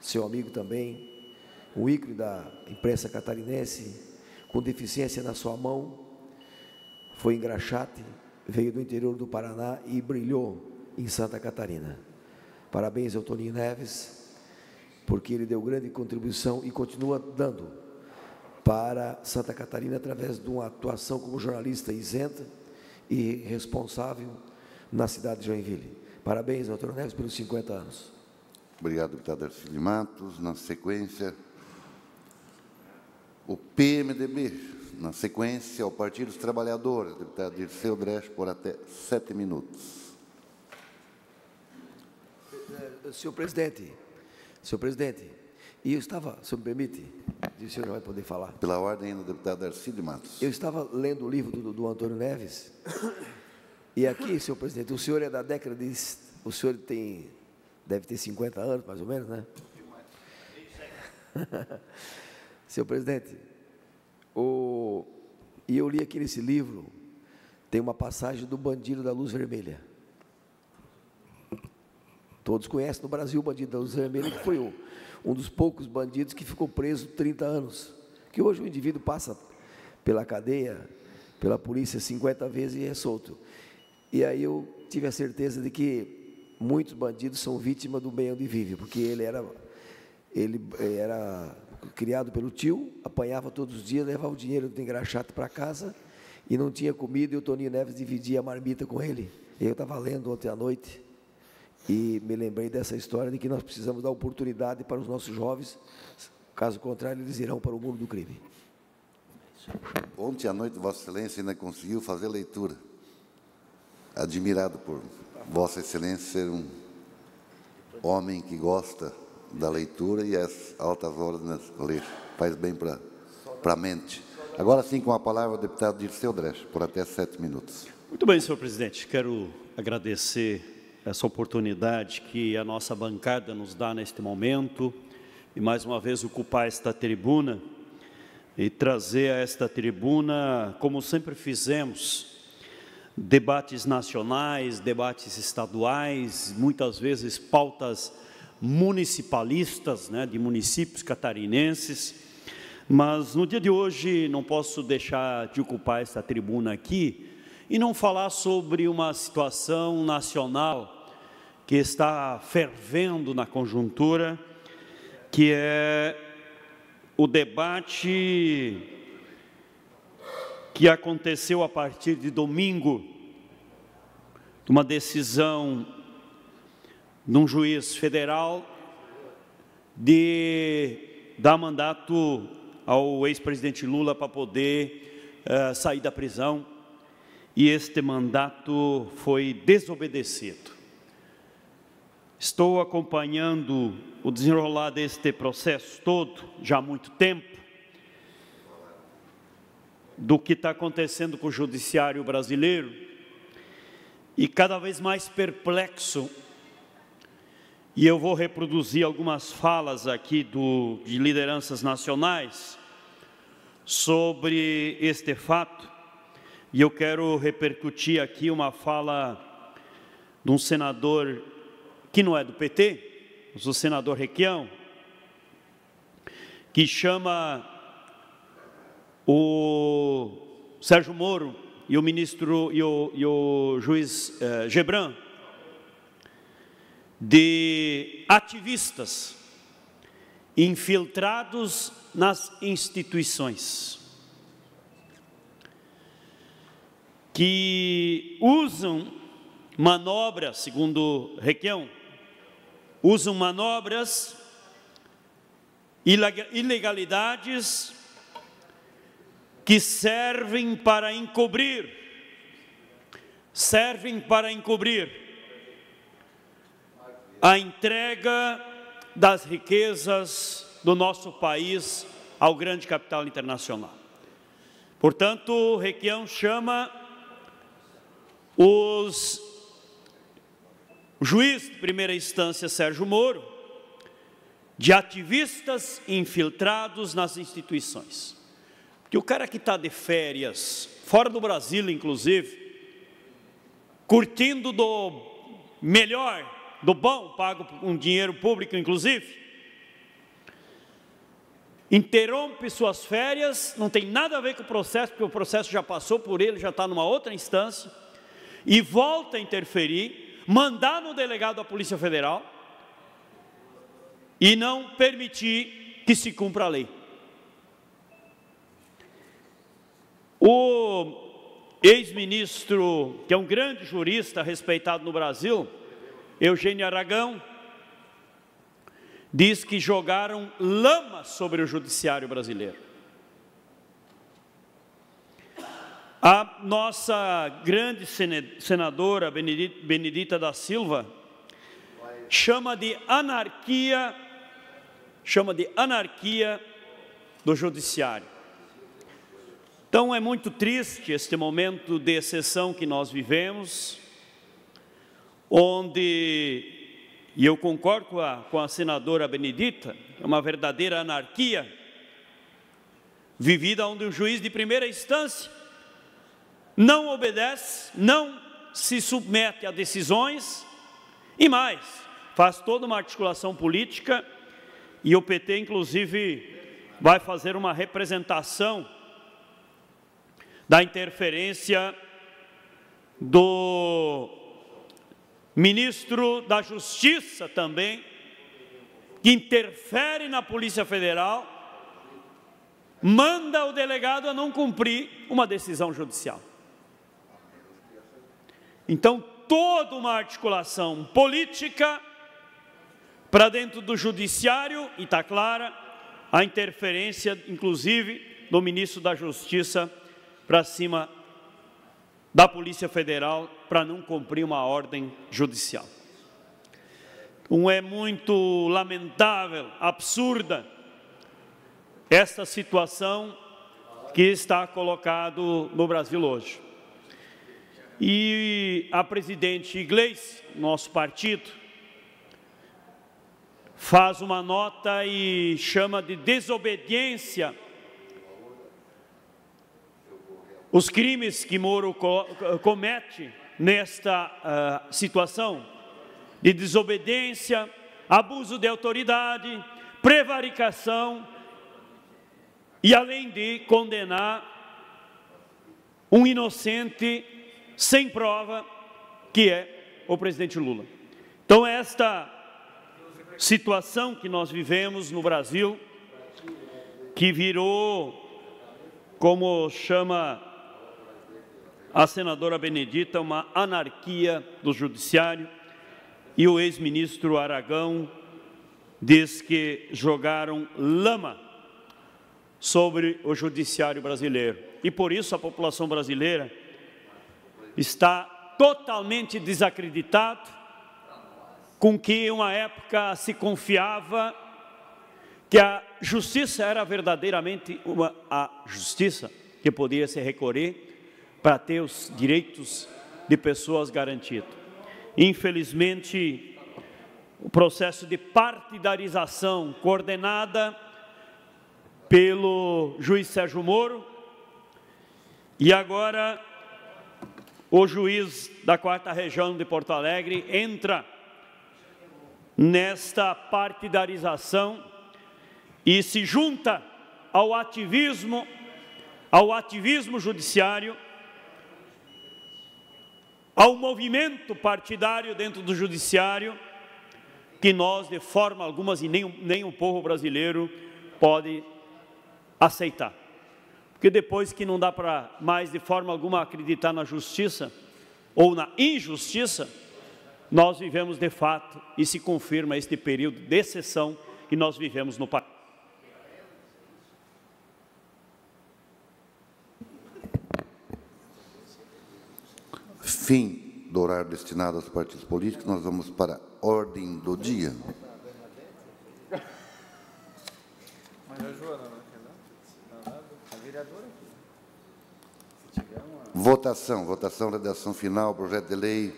seu amigo também, um ícone da imprensa catarinense, com deficiência na sua mão, foi engraxate, veio do interior do Paraná e brilhou em Santa Catarina. Parabéns ao Toninho Neves, porque ele deu grande contribuição e continua dando para Santa Catarina através de uma atuação como jornalista isenta e responsável na cidade de Joinville. Parabéns, Antônio Neves, pelos 50 anos. Obrigado, deputado Ercílio Matos. Na sequência, o PMDB. Na sequência, o Partido dos Trabalhadores, deputado Dirceu Dresch, por até 7 minutos. Senhor presidente, e eu estava, se me permite, o senhor já vai poder falar. Pela ordem ainda, deputado Ercílio Matos. Eu estava lendo o livro do Antônio Neves, e aqui, senhor presidente, o senhor é da década de... O senhor deve ter 50 anos, mais ou menos, né? Senhor presidente, e eu li aqui nesse livro, tem uma passagem do Bandido da Luz Vermelha. Todos conhecem no Brasil o Bandido da Luz Vermelha, que foi um dos poucos bandidos que ficou preso 30 anos. Que hoje o indivíduo passa pela cadeia, pela polícia 50 vezes e é solto. E aí eu tive a certeza de que muitos bandidos são vítimas do meio onde vive, porque ele era criado pelo tio, apanhava todos os dias, levava o dinheiro do engraxate para casa e não tinha comida, e o Toninho Neves dividia a marmita com ele. Eu estava lendo ontem à noite e me lembrei dessa história de que nós precisamos dar oportunidade para os nossos jovens, caso contrário, eles irão para o mundo do crime. Ontem à noite, Vossa Excelência ainda conseguiu fazer leitura. Admirado por Vossa Excelência ser um homem que gosta da leitura e às altas horas, né, ler. Faz bem para a mente. Agora sim, com a palavra, o deputado Dirceu Dresch, por até 7 minutos. Muito bem, senhor presidente. Quero agradecer essa oportunidade que a nossa bancada nos dá neste momento e, mais uma vez, ocupar esta tribuna e trazer a esta tribuna, como sempre fizemos, debates nacionais, debates estaduais, muitas vezes pautas municipalistas, né, de municípios catarinenses, mas no dia de hoje não posso deixar de ocupar esta tribuna aqui e não falar sobre uma situação nacional que está fervendo na conjuntura, que é o debate que aconteceu a partir de domingo, de uma decisão de um juiz federal de dar mandato ao ex-presidente Lula para poder sair da prisão, e este mandato foi desobedecido. Estou acompanhando o desenrolar deste processo todo, já há muito tempo, do que está acontecendo com o judiciário brasileiro, e cada vez mais perplexo. E eu vou reproduzir algumas falas aqui de lideranças nacionais sobre este fato, e eu quero repercutir aqui uma fala de um senador que não é do PT, mas o senador Requião, que chama o Sérgio Moro e o ministro e o juiz Gebran de ativistas infiltrados nas instituições, que usam manobras, segundo Requião, usam manobras, ilegalidades que servem para encobrir a entrega das riquezas do nosso país ao grande capital internacional. Portanto, Requião chama o juiz de primeira instância, Sérgio Moro, de ativistas infiltrados nas instituições. Porque o cara que está de férias, fora do Brasil inclusive, curtindo do melhor, do bom, pago com dinheiro público inclusive, interrompe suas férias, não tem nada a ver com o processo, porque o processo já passou por ele, já está numa outra instância, e volta a interferir, mandar no delegado da Polícia Federal e não permitir que se cumpra a lei. O ex-ministro, que é um grande jurista respeitado no Brasil, Eugênio Aragão, diz que jogaram lama sobre o judiciário brasileiro. A nossa grande senadora Benedita da Silva chama de anarquia do judiciário. Então é muito triste este momento de exceção que nós vivemos, onde, e eu concordo com a senadora Benedita, é uma verdadeira anarquia vivida onde o juiz de primeira instância não obedece, não se submete a decisões e mais, faz toda uma articulação política, e o PT inclusive vai fazer uma representação da interferência do ministro da Justiça também, que interfere na Polícia Federal, manda o delegado a não cumprir uma decisão judicial. Então, toda uma articulação política para dentro do judiciário, e está clara a interferência, inclusive, do ministro da Justiça para cima da Polícia Federal para não cumprir uma ordem judicial. Então, é muito lamentável, absurda, esta situação que está colocado no Brasil hoje. E a presidente Gleice, nosso partido, faz uma nota e chama de desobediência os crimes que Moro comete nesta situação de desobediência, abuso de autoridade, prevaricação e além de condenar um inocente sem prova, que é o presidente Lula. Então esta situação que nós vivemos no Brasil, que virou, como chama a senadora Benedita, uma anarquia do judiciário, e o ex-ministro Aragão diz que jogaram lama sobre o judiciário brasileiro. E por isso a população brasileira está totalmente desacreditada com que uma época se confiava que a justiça era verdadeiramente a justiça que podia se recorrer para ter os direitos de pessoas garantidos. Infelizmente, o processo de partidarização coordenada pelo juiz Sérgio Moro e agora o juiz da 4ª Região de Porto Alegre entra nesta partidarização e se junta ao ativismo judiciário, ao movimento partidário dentro do judiciário, que nós, de forma alguma, e nem o povo brasileiro pode aceitar. Porque depois que não dá para mais, de forma alguma, acreditar na justiça ou na injustiça, nós vivemos de fato e se confirma este período de exceção que nós vivemos no país. Fim do horário destinado aos partidos políticos, nós vamos para a ordem do dia. Votação da redação final, projeto de lei,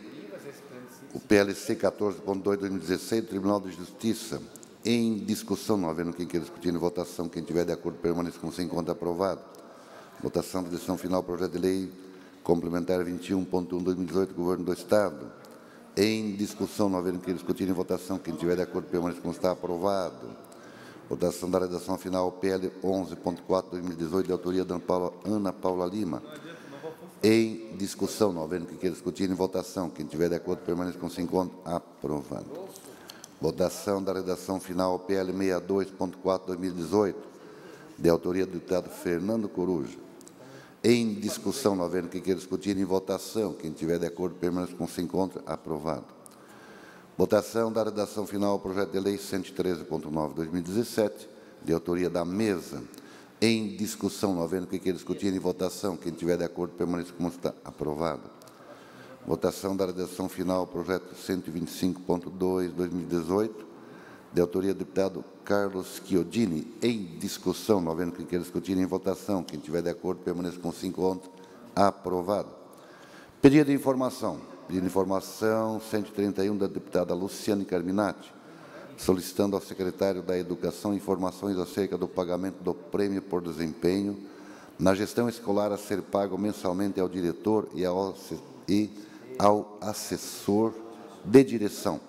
o PLC 14.2/2016, Tribunal de Justiça, Em discussão, não havendo quem queira discutir em votação, quem tiver de acordo permaneça como se encontra aprovado. Votação da decisão final, projeto de lei complementar 21.1/2018, Governo do Estado. Em discussão, não havendo quem discutir em votação, quem tiver de acordo permaneça como está aprovado. Votação da redação final, PL 11.4/2018, de autoria da Ana Paula Lima. Em discussão, não havendo quem queira discutir em votação, quem tiver de acordo permaneça como se encontra aprovado. Votação da redação final, PL 62.4/2018, de autoria do deputado Fernando Coruja. Em discussão, não havendo quem queira discutir em votação, quem tiver de acordo permaneça como se encontra aprovado. Votação da redação final, projeto de lei 113.9/2017, de autoria da mesa. Em discussão, não havendo quem queira discutir em votação, quem tiver de acordo permaneça como está aprovado. Votação da redação final, projeto 125.2/2018, de autoria do deputado Carlos Chiodini. Em discussão, não havendo quem queira discutir em votação, quem tiver de acordo permaneça como se encontra aprovado. Pedido de informação. Pedido de informação 131 da deputada Luciane Carminati, solicitando ao secretário da Educação informações acerca do pagamento do prêmio por desempenho na gestão escolar a ser pago mensalmente ao diretor e ao assessor de direção,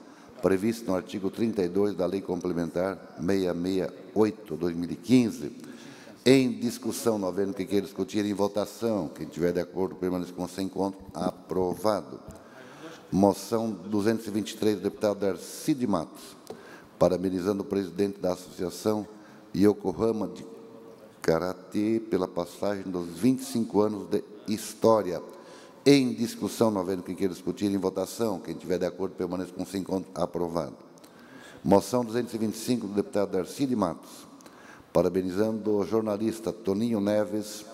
previsto no artigo 32 da Lei Complementar 668/2015. Em discussão, não havendo quem queira discutir em votação, quem tiver de acordo permaneça como se encontra aprovado. Moção 223, do deputado Darcy de Matos, parabenizando o presidente da Associação Yokohama de Karatê pela passagem dos 25 anos de história. Em discussão, não havendo quem queira discutir em votação, quem tiver de acordo permaneça com se encontra aprovado. Moção 225, do deputado Darcy de Matos, parabenizando o jornalista Toninho Neves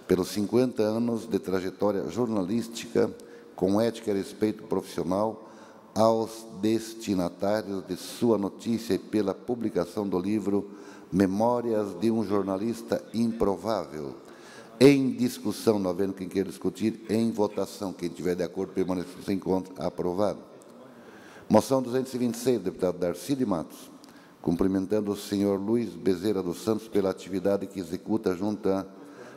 pelos 50 anos de trajetória jornalística com ética e respeito profissional, aos destinatários de sua notícia e pela publicação do livro Memórias de um Jornalista Improvável. Em discussão, não havendo quem queira discutir, em votação, quem tiver de acordo permaneça se encontra aprovado. Moção 226, do deputado Darcy de Matos, cumprimentando o senhor Luiz Bezerra dos Santos pela atividade que executa junto a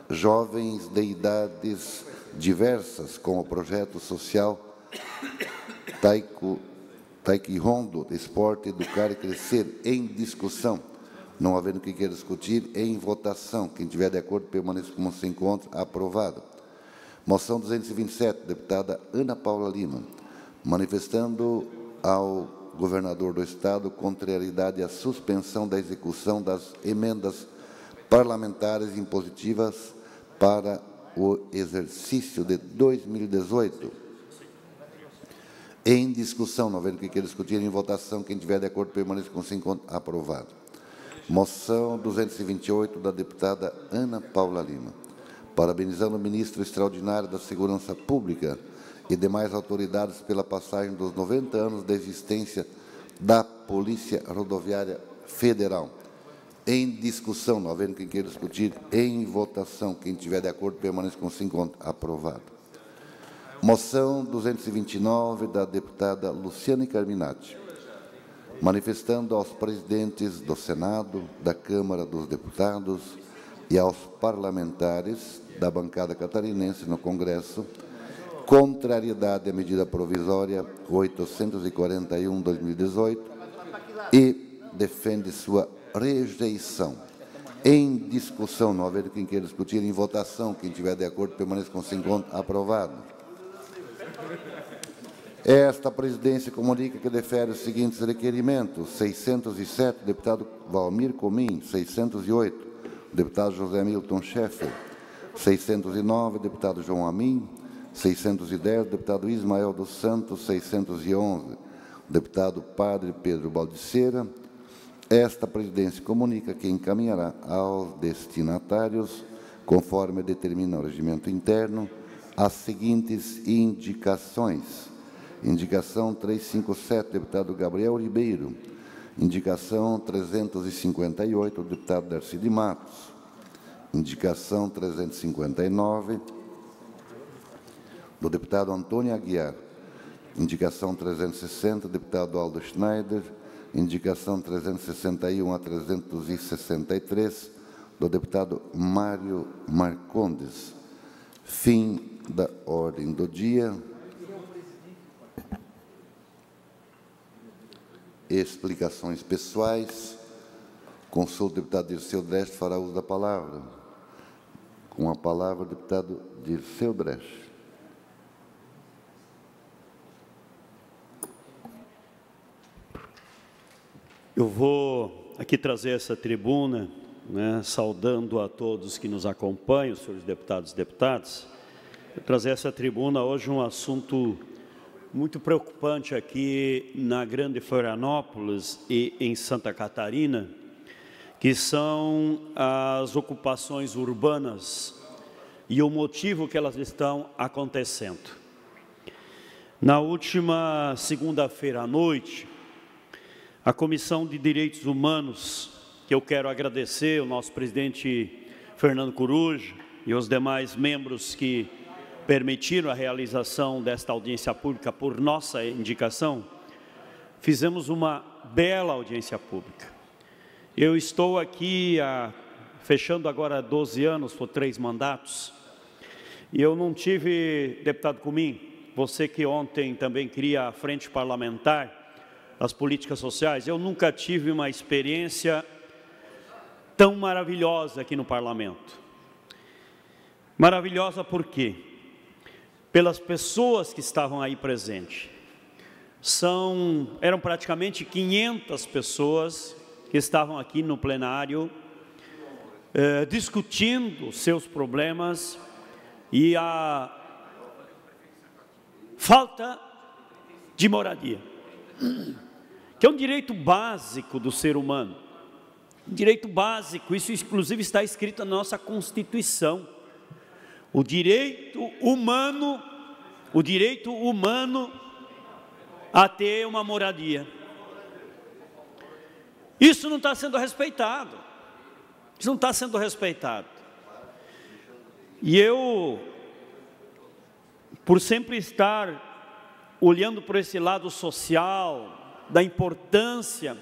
jovens de idades diversas com o projeto social Taekwondo, Esporte, Educar e Crescer. Em discussão, não havendo quem queira discutir, em votação, quem tiver de acordo permaneça como se encontra aprovado. Moção 227, deputada Ana Paula Lima, manifestando ao governador do Estado contrariedade à suspensão da execução das emendas parlamentares impositivas para o exercício de 2018. Em discussão, não havendo quem queira discutir, em votação, quem tiver de acordo permaneça com se encontra aprovado. Moção 228, da deputada Ana Paula Lima, parabenizando o ministro extraordinário da Segurança Pública e demais autoridades pela passagem dos 90 anos da existência da Polícia Rodoviária Federal. Em discussão, não havendo quem queira discutir, em votação, quem tiver de acordo permaneça com se encontra aprovado. Moção 229, da deputada Luciane Carminati, manifestando aos presidentes do Senado, da Câmara dos Deputados e aos parlamentares da bancada catarinense no Congresso, contrariedade à medida provisória 841/2018 e defende sua rejeição. Em discussão, não haver quem queira discutir, em votação, quem tiver de acordo permaneça com se encontra aprovado. Esta presidência comunica que defere os seguintes requerimentos: 607, deputado Valmir Comim; 608, deputado José Milton Schaeffer; 609, deputado João Amin; 610, deputado Ismael dos Santos; 611, deputado Padre Pedro Baldiceira. Esta presidência comunica que encaminhará aos destinatários, conforme determina o regimento interno, as seguintes indicações. Indicação 357, deputado Gabriel Ribeiro. Indicação 358, deputado Darcy de Matos. Indicação 359, do deputado Antônio Aguiar. Indicação 360, deputado Aldo Schneider. indicação 361 a 363, do deputado Mário Marcondes. Fim da ordem do dia. Explicações pessoais. Consulta o deputado Dirceu Dresch, fará uso da palavra. Com a palavra, o deputado Dirceu Dresch. Eu vou aqui trazer essa tribuna, saudando a todos que nos acompanham, os senhores deputados e deputadas. Vou trazer essa tribuna hoje um assunto muito preocupante aqui na Grande Florianópolis e em Santa Catarina, que são as ocupações urbanas e o motivo que elas estão acontecendo. Na última segunda-feira à noite, a Comissão de Direitos Humanos, que eu quero agradecer ao nosso presidente Fernando Coruja e aos demais membros que permitiram a realização desta audiência pública por nossa indicação, fizemos uma bela audiência pública. Eu estou aqui, fechando agora 12 anos, por 3 mandatos, e eu não tive, deputado Cumim, você que ontem também cria a Frente Parlamentar, as políticas sociais, eu nunca tive uma experiência tão maravilhosa aqui no Parlamento. Maravilhosa por quê? Pelas pessoas que estavam aí presentes. Eram praticamente 500 pessoas que estavam aqui no plenário, discutindo seus problemas e a falta de moradia, que é um direito básico do ser humano, um direito básico, isso inclusive está escrito na nossa Constituição, o direito humano a ter uma moradia. Isso não está sendo respeitado, isso não está sendo respeitado. E eu, por sempre estar olhando por esse lado social, da importância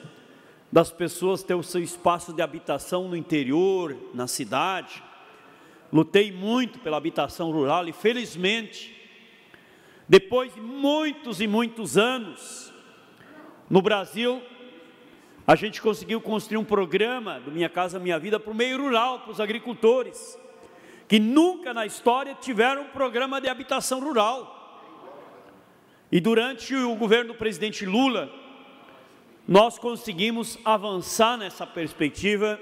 das pessoas ter o seu espaço de habitação no interior, na cidade, lutei muito pela habitação rural e, felizmente, depois de muitos e muitos anos, no Brasil, a gente conseguiu construir um programa do Minha Casa Minha Vida para o meio rural, para os agricultores, que nunca na história tiveram um programa de habitação rural. E durante o governo do presidente Lula, nós conseguimos avançar nessa perspectiva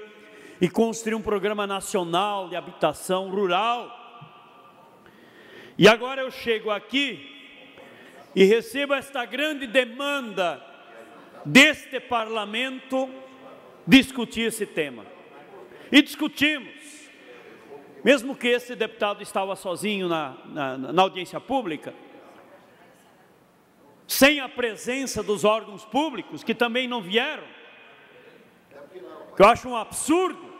e construir um programa nacional de habitação rural. E agora eu chego aqui e recebo esta grande demanda deste parlamento discutir esse tema. E discutimos, mesmo que esse deputado estava sozinho na audiência pública, sem a presença dos órgãos públicos, que também não vieram, que eu acho um absurdo,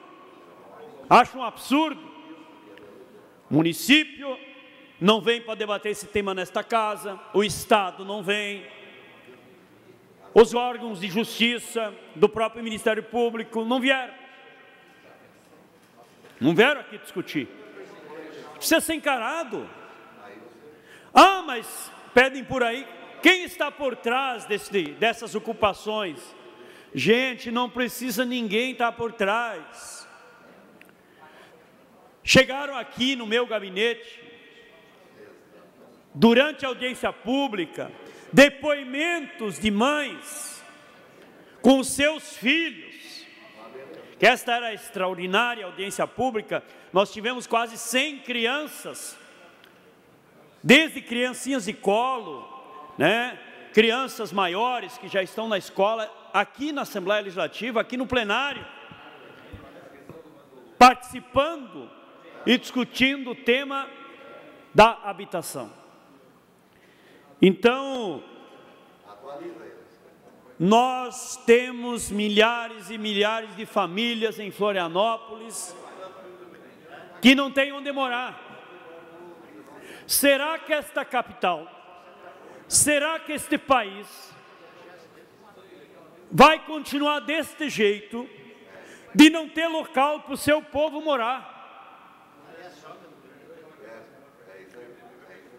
o município não vem para debater esse tema nesta casa, o Estado não vem, os órgãos de justiça do próprio Ministério Público não vieram aqui discutir, precisa ser encarado. Mas pedem por aí, quem está por trás dessas ocupações? Gente, não precisa ninguém estar por trás. Chegaram aqui no meu gabinete, durante a audiência pública, depoimentos de mães com seus filhos, que esta era a extraordinária audiência pública. Nós tivemos quase 100 crianças, desde criancinhas de colo, crianças maiores que já estão na escola, aqui na Assembleia Legislativa, aqui no plenário, participando e discutindo o tema da habitação. Então, nós temos milhares e milhares de famílias em Florianópolis que não têm onde morar. Será que esta capital, será que este país vai continuar deste jeito, de não ter local para o seu povo morar.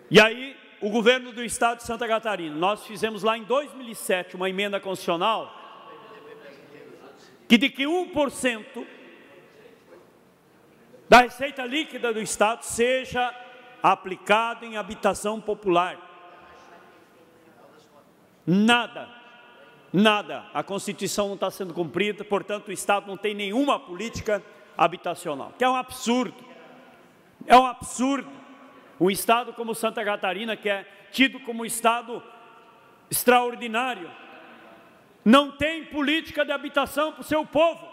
E aí, o governo do estado de Santa Catarina, nós fizemos lá em 2007 uma emenda constitucional, que de que 1% da receita líquida do estado seja aplicado em habitação popular. Nada, nada. A Constituição não está sendo cumprida, portanto o estado não tem nenhuma política habitacional, que é um absurdo. É um absurdo. Um estado como Santa Catarina, que é tido como um estado extraordinário, não tem política de habitação para o seu povo.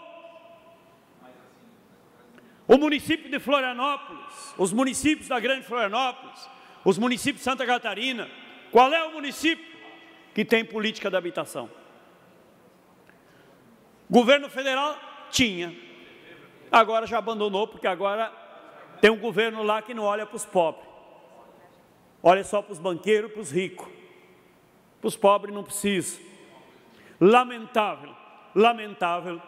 O município de Florianópolis, os municípios da Grande Florianópolis, os municípios de Santa Catarina, qual é o município que tem política de habitação? O governo federal tinha, agora já abandonou, porque agora tem um governo lá que não olha para os pobres. Olha só para os banqueiros, para os ricos. Para os pobres não precisa. Lamentável, lamentável.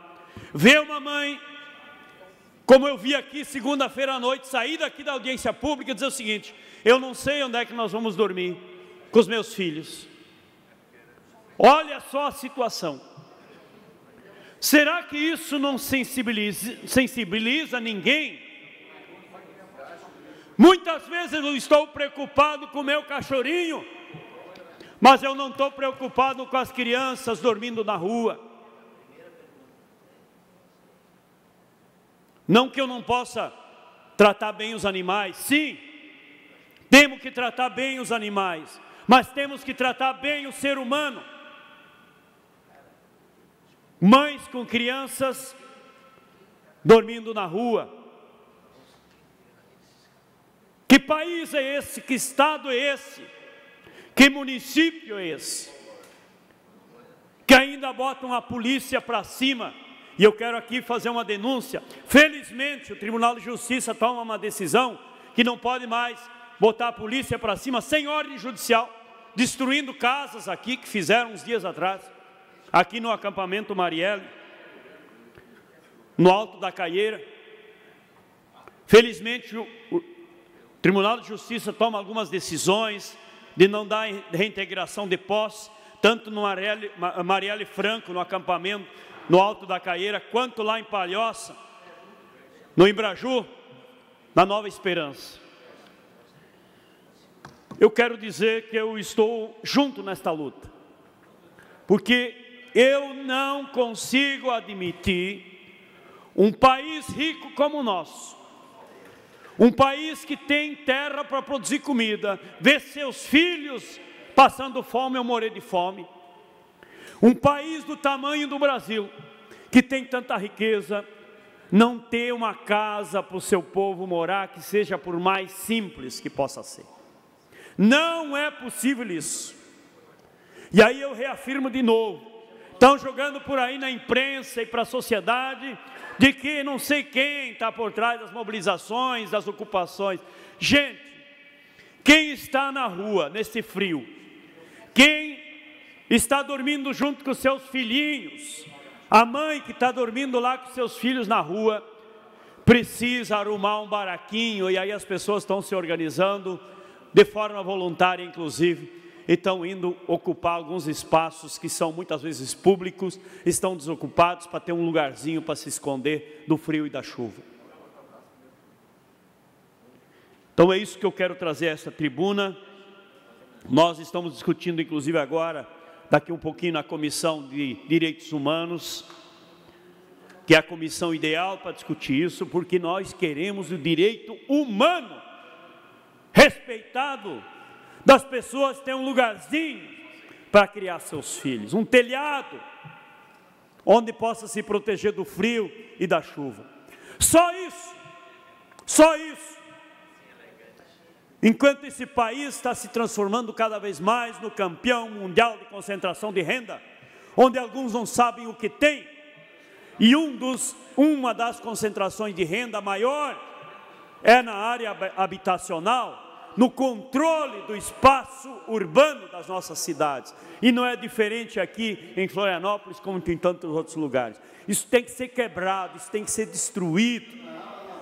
Ver uma mãe, como eu vi aqui segunda-feira à noite, sair daqui da audiência pública e dizer o seguinte: eu não sei onde é que nós vamos dormir com os meus filhos. Olha só a situação. Será que isso não sensibiliza ninguém? Muitas vezes eu estou preocupado com o meu cachorrinho, mas eu não estou preocupado com as crianças dormindo na rua. Não que eu não possa tratar bem os animais, sim, temos que tratar bem os animais, mas temos que tratar bem o ser humano. Mães com crianças dormindo na rua. Que país é esse? Que estado é esse? Que município é esse? Que ainda botam a polícia para cima. E eu quero aqui fazer uma denúncia. Felizmente o Tribunal de Justiça toma uma decisão que não pode mais botar a polícia para cima sem ordem judicial, destruindo casas aqui que fizeram uns dias atrás, aqui no acampamento Marielle, no Alto da Caieira. Felizmente o Tribunal de Justiça toma algumas decisões de não dar reintegração de posse, tanto no Marielle Franco, no acampamento, no Alto da Caieira, quanto lá em Palhoça, no Imbraju, na Nova Esperança. Eu quero dizer que eu estou junto nesta luta, porque eu não consigo admitir um país rico como o nosso, um país que tem terra para produzir comida, ver seus filhos passando fome ou morrer de fome. Um país do tamanho do Brasil, que tem tanta riqueza, não ter uma casa para o seu povo morar, que seja por mais simples que possa ser. Não é possível isso. E aí eu reafirmo de novo, estão jogando por aí na imprensa e para a sociedade, de que não sei quem está por trás das mobilizações, das ocupações. Gente, quem está na rua nesse frio, quem está dormindo junto com seus filhinhos, a mãe que está dormindo lá com seus filhos na rua, precisa arrumar um baraquinho, e aí as pessoas estão se organizando de forma voluntária, inclusive, e estão indo ocupar alguns espaços que são muitas vezes públicos, estão desocupados para ter um lugarzinho para se esconder do frio e da chuva. Então é isso que eu quero trazer a essa tribuna. Nós estamos discutindo inclusive agora, daqui um pouquinho, na Comissão de Direitos Humanos, que é a comissão ideal para discutir isso, porque nós queremos o direito humano respeitado, das pessoas terem um lugarzinho para criar seus filhos, um telhado onde possa se proteger do frio e da chuva. Só isso, só isso. Enquanto esse país está se transformando cada vez mais no campeão mundial de concentração de renda, onde alguns não sabem o que tem, e uma das concentrações de renda maior é na área habitacional, no controle do espaço urbano das nossas cidades. E não é diferente aqui em Florianópolis, como em tantos outros lugares. Isso tem que ser quebrado, isso tem que ser destruído,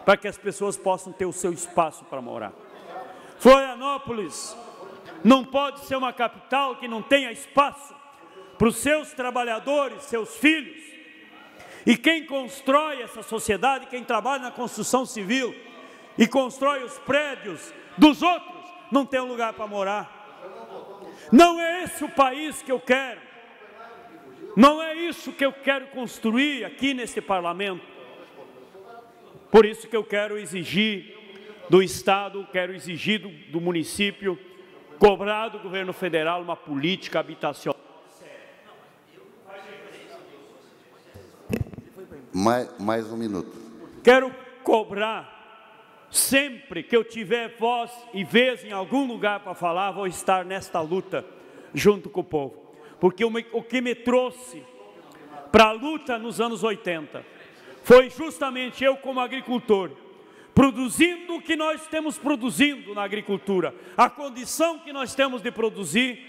para que as pessoas possam ter o seu espaço para morar. Florianópolis não pode ser uma capital que não tenha espaço para os seus trabalhadores, seus filhos. E quem constrói essa sociedade, quem trabalha na construção civil e constrói os prédios dos outros, não tem um lugar para morar. Não é esse o país que eu quero. Não é isso que eu quero construir aqui nesse parlamento. Por isso que eu quero exigir do Estado, quero exigir do município, cobrar do governo federal uma política habitacional. Mais um minuto. Quero cobrar, sempre que eu tiver voz e vez em algum lugar para falar, vou estar nesta luta junto com o povo. Porque o que me trouxe para a luta nos anos 80 foi justamente eu, como agricultor, produzindo o que nós temos produzindo na agricultura, a condição que nós temos de produzir,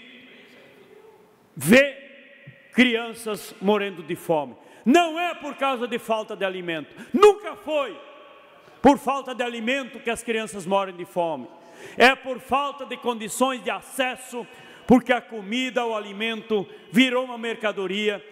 ver crianças morrendo de fome. Não é por causa de falta de alimento, nunca foi por falta de alimento que as crianças morrem de fome. É por falta de condições de acesso, porque a comida, o alimento virou uma mercadoria,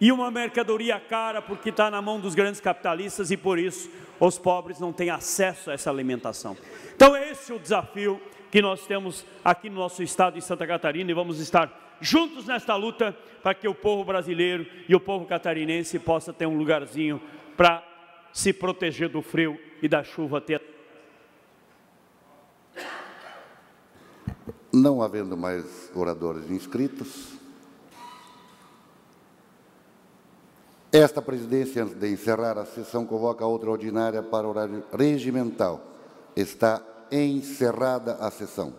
e uma mercadoria cara porque está na mão dos grandes capitalistas e por isso os pobres não têm acesso a essa alimentação. Então esse é o desafio que nós temos aqui no nosso estado de Santa Catarina e vamos estar juntos nesta luta para que o povo brasileiro e o povo catarinense possa ter um lugarzinho para se proteger do frio e da chuva. Não havendo mais oradores inscritos, esta presidência, antes de encerrar a sessão, convoca a outra ordinária para horário regimental. Está encerrada a sessão.